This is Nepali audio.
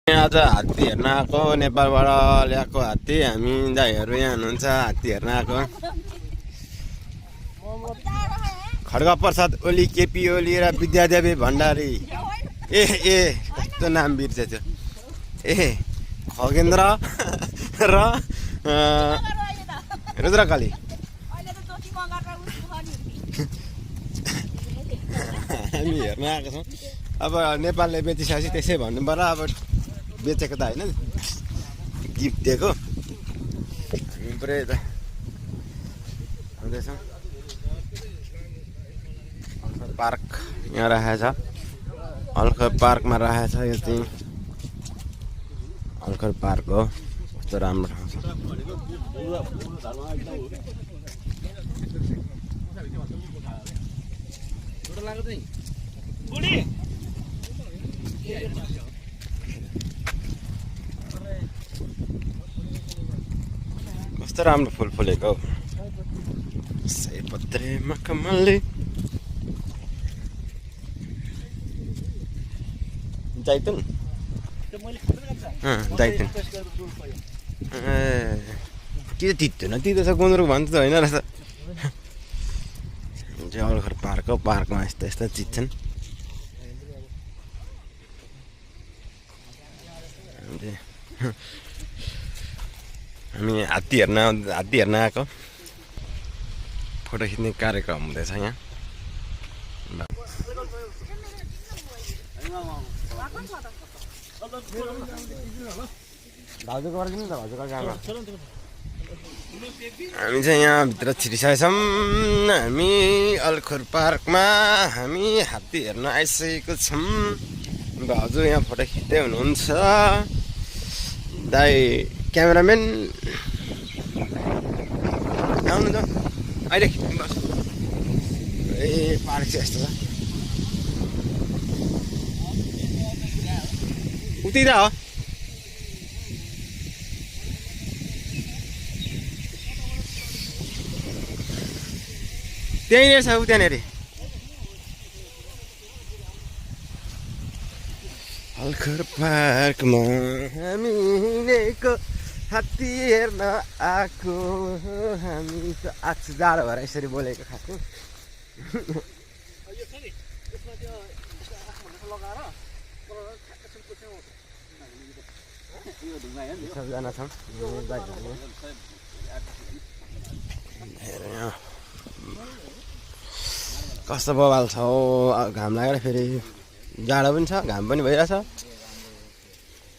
आज हात्ती हेर्न आएको नेपालबाट ल्याएको हात्ती हामी दाइहरू यहाँ हुनुहुन्छ हात्ती हेर्न आएको खड्ग प्रसाद ओली केपी ओली र विद्यादेवी भण्डारी ए कस्तो नाम बिर्सेछ ए खगेन्द्र र रुद्रकाली हामी हेर्न आएको छौँ अब नेपालले बेचिसकेपछि त्यसै भन्नु पर्यो अब बेचेको त होइन गिफ्ट दिएको हामी पुरै त आउँदैछौँ अलखर पार्क यहाँ राखेको छ अलखर पार्कमा राखेको छ यो चाहिँ अलखर पार्क हो कस्तो राम्रो ठाउँ छ कस्तो राम्रो फुल फुलेको सयपत्रे मखमली जाइतुन जाइतुन के तितो न तितो छ गुन्द्रुक भन्छ त होइन रहेछ अलखर पार्क हो पार्कमा यस्तो यस्तो चिज छन् हामी हात्ती हेर्न आएको फोटो खिच्ने कार्यक्रम हुँदैछ यहाँ हामी चाहिँ यहाँ भित्र छिरिसकेका छौँ हामी अलखर पार्कमा हामी हात्ती हेर्न आइसकेको छौँ भाउजू यहाँ फोटो खिच्दै हुनुहुन्छ दाइ क्यामेराम्यान आउनु त अहिले खिच्नु बस ए पार्क चाहिँ यस्तो छ उतिरा हो त्यहीँनिर छ उ त्यहाँनिर अलखर पार्कमा हामी हिँडेको हात्ती हेर्न आएको हामी त आज जाडो भएर यसरी बोलेको खाएको सबजना छौँ कस्तो बवाल छ हौ घाम लागेर फेरि जाडो पनि छ घाम पनि भइरहेछ